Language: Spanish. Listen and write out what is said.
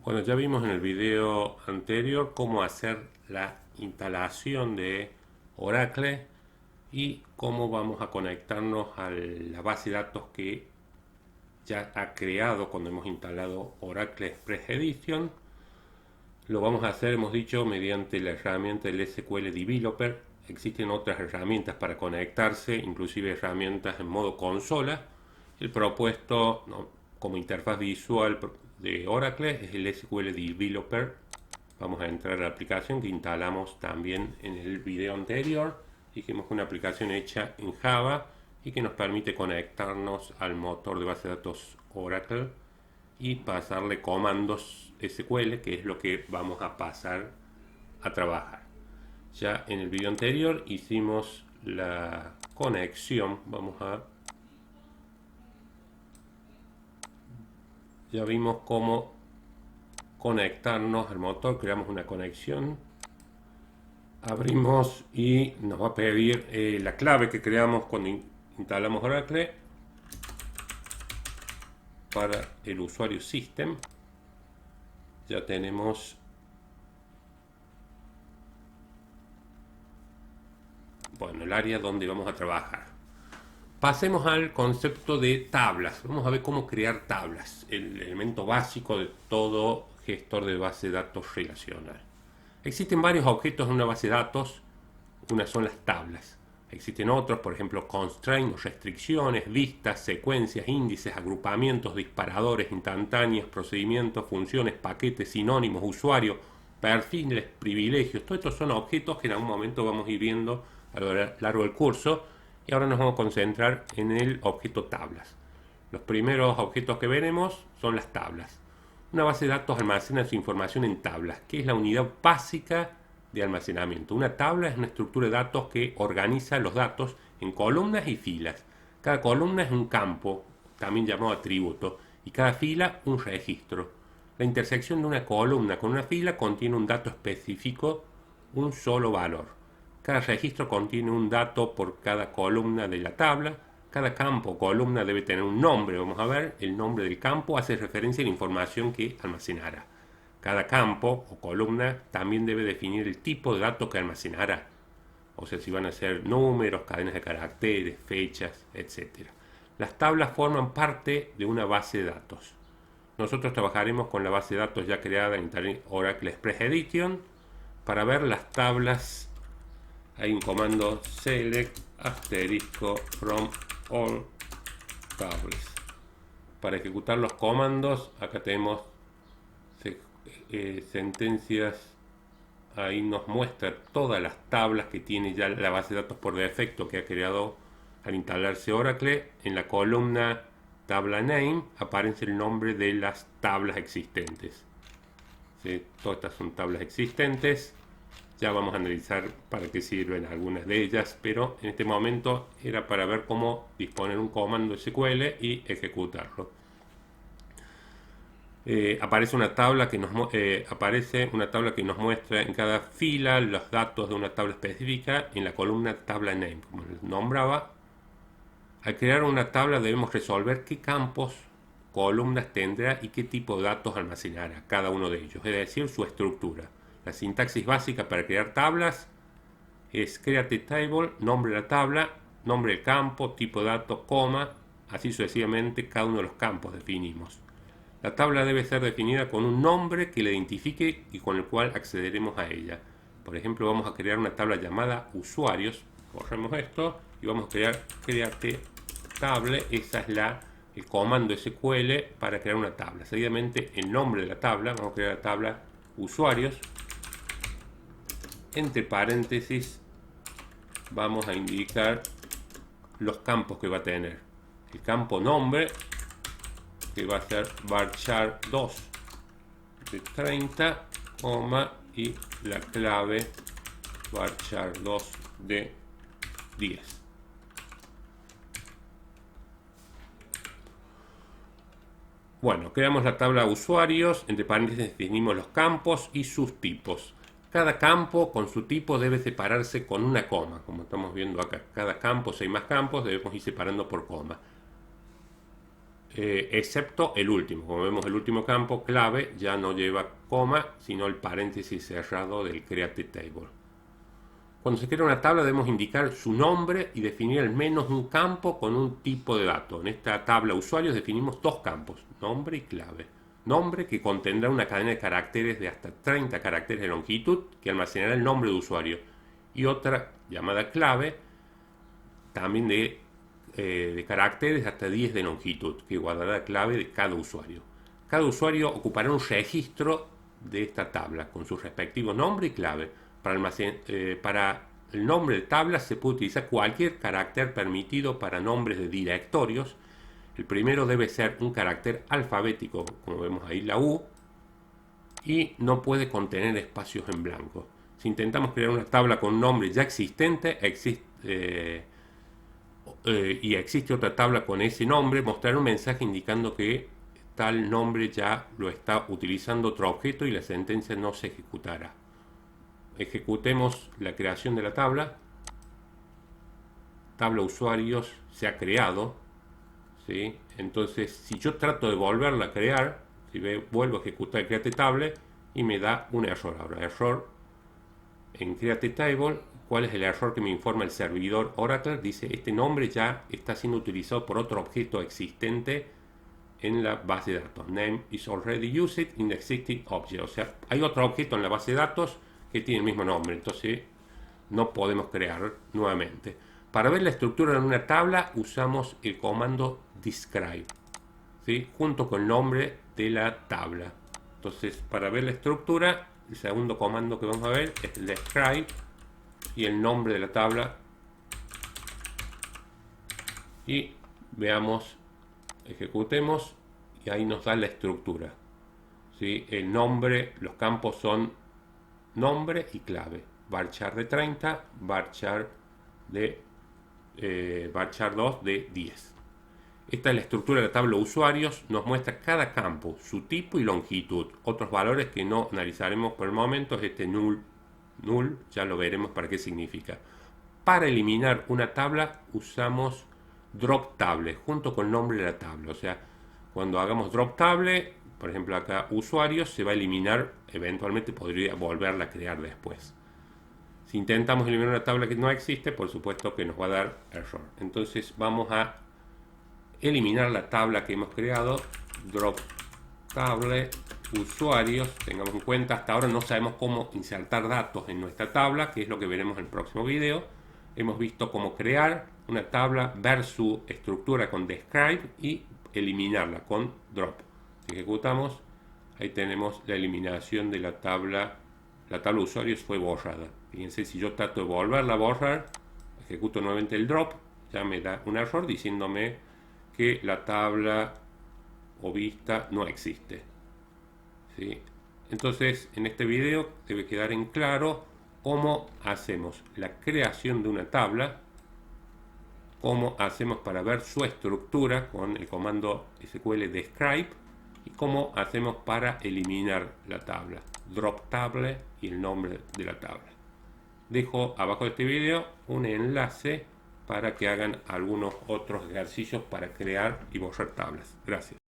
Bueno, ya vimos en el video anterior cómo hacer la instalación de Oracle y cómo vamos a conectarnos a la base de datos que ya ha creado cuando hemos instalado Oracle Express Edition. Lo vamos a hacer, hemos dicho, mediante la herramienta del SQL Developer. Existen otras herramientas para conectarse, inclusive herramientas en modo consola. El propuesto, ¿no?, como interfaz visual de Oracle es el SQL Developer. Vamos a entrar a la aplicación que instalamos también en el video anterior. Dijimos que una aplicación hecha en Java y que nos permite conectarnos al motor de base de datos Oracle y pasarle comandos SQL, que es lo que vamos a pasar a trabajar. Ya en el video anterior hicimos la conexión. Ya vimos cómo conectarnos al motor. Creamos una conexión, abrimos y nos va a pedir la clave que creamos cuando instalamos Oracle para el usuario System. Ya tenemos el área donde vamos a trabajar. Pasemos al concepto de tablas. Vamos a ver cómo crear tablas, el elemento básico de todo gestor de base de datos relacional. Existen varios objetos en una base de datos. Unas son las tablas. Existen otros, por ejemplo, constraints, restricciones, vistas, secuencias, índices, agrupamientos, disparadores, instantáneas, procedimientos, funciones, paquetes, sinónimos, usuarios, perfiles, privilegios. Todos estos son objetos que en algún momento vamos a ir viendo a lo largo del curso. Y ahora nos vamos a concentrar en el objeto tablas. Los primeros objetos que veremos son las tablas. Una base de datos almacena su información en tablas, que es la unidad básica de almacenamiento. Una tabla es una estructura de datos que organiza los datos en columnas y filas. Cada columna es un campo, también llamado atributo, y cada fila un registro. La intersección de una columna con una fila contiene un dato específico, un solo valor. Cada registro contiene un dato por cada columna de la tabla. Cada campo o columna debe tener un nombre. Vamos a ver, el nombre del campo hace referencia a la información que almacenará. Cada campo o columna también debe definir el tipo de dato que almacenará. O sea, si van a ser números, cadenas de caracteres, fechas, etc. Las tablas forman parte de una base de datos. Nosotros trabajaremos con la base de datos ya creada en Oracle Express Edition. Para ver las tablas hay un comando select asterisco from all tables. Para ejecutar los comandos, acá tenemos sentencias. Ahí nos muestra todas las tablas que tiene ya la base de datos por defecto que ha creado al instalarse Oracle. En la columna tabla name aparece el nombre de las tablas existentes. ¿Sí? Todas estas son tablas existentes. Ya vamos a analizar para qué sirven algunas de ellas, pero en este momento era para ver cómo disponer un comando SQL y ejecutarlo. Aparece una tabla que nos muestra en cada fila los datos de una tabla específica en la columna tabla name, como les nombraba. Al crear una tabla debemos resolver qué campos, columnas tendrá y qué tipo de datos almacenará cada uno de ellos, es decir, su estructura. La sintaxis básica para crear tablas es create table, nombre de la tabla, nombre del campo, tipo de dato, coma, así sucesivamente cada uno de los campos definimos. La tabla debe ser definida con un nombre que la identifique y con el cual accederemos a ella. Por ejemplo, vamos a crear una tabla llamada usuarios. Corremos esto y vamos a crear create table. Esa es el comando SQL para crear una tabla. Seguidamente el nombre de la tabla, vamos a crear la tabla usuarios. Entre paréntesis vamos a indicar los campos que va a tener. El campo nombre, que va a ser varchar 2 de 30, y la clave varchar 2 de 10. Bueno, creamos la tabla usuarios, entre paréntesis definimos los campos y sus tipos. Cada campo con su tipo debe separarse con una coma, como estamos viendo acá. Cada campo, si hay más campos, debemos ir separando por coma. excepto el último. Como vemos, el último campo, clave, ya no lleva coma, sino el paréntesis cerrado del create table. Cuando se crea una tabla debemos indicar su nombre y definir al menos un campo con un tipo de dato. En esta tabla usuarios definimos dos campos, nombre y clave. Nombre, que contendrá una cadena de caracteres de hasta 30 caracteres de longitud que almacenará el nombre de usuario. Y otra llamada clave, también de caracteres de hasta 10 de longitud, que guardará la clave de cada usuario. Cada usuario ocupará un registro de esta tabla con su respectivo nombre y clave. Para el nombre de tabla se puede utilizar cualquier carácter permitido para nombres de directorios. El primero debe ser un carácter alfabético, como vemos ahí la U, y no puede contener espacios en blanco. Si intentamos crear una tabla con un nombre ya existente, y existe otra tabla con ese nombre, mostrará un mensaje indicando que tal nombre ya lo está utilizando otro objeto y la sentencia no se ejecutará. Ejecutemos la creación de la tabla. Tabla usuarios se ha creado, ¿sí? Entonces, si yo trato de volverla a crear, vuelvo a ejecutar el create table y me da un error. Ahora, error en create table. ¿Cuál es el error que me informa el servidor Oracle? Dice, este nombre ya está siendo utilizado por otro objeto existente en la base de datos. Name is already used in the existing object. O sea, hay otro objeto en la base de datos que tiene el mismo nombre, entonces no podemos crear nuevamente. Para ver la estructura de una tabla usamos el comando describe, ¿sí? Junto con el nombre de la tabla. Entonces, para ver la estructura, el segundo comando que vamos a ver es el describe y el nombre de la tabla. Y veamos, ejecutemos y ahí nos da la estructura, ¿sí? El nombre, los campos son nombre y clave. Varchar de 30, varchar 2 de 10. Esta es la estructura de la tabla usuarios. Nos muestra cada campo, su tipo y longitud. Otros valores que no analizaremos por el momento es este null. Null, ya lo veremos para qué significa. Para eliminar una tabla usamos drop table junto con el nombre de la tabla. O sea, cuando hagamos drop table, por ejemplo acá usuarios, se va a eliminar, eventualmente podría volverla a crear después. Si intentamos eliminar una tabla que no existe, por supuesto que nos va a dar error. Entonces vamos a eliminar la tabla que hemos creado, drop table usuarios. Tengamos en cuenta, hasta ahora no sabemos cómo insertar datos en nuestra tabla, que es lo que veremos en el próximo video. Hemos visto cómo crear una tabla, ver su estructura con describe y eliminarla con drop. Si ejecutamos, ahí tenemos la eliminación de la tabla usuarios fue borrada. Fíjense, si yo trato de volverla a borrar, ejecuto nuevamente el drop, ya me da un error diciéndome que la tabla o vista no existe, ¿sí? Entonces, en este video debe quedar en claro cómo hacemos la creación de una tabla, cómo hacemos para ver su estructura con el comando SQL describe y cómo hacemos para eliminar la tabla, drop table y el nombre de la tabla. Dejo abajo de este video un enlace para que hagan algunos otros ejercicios para crear y borrar tablas. Gracias.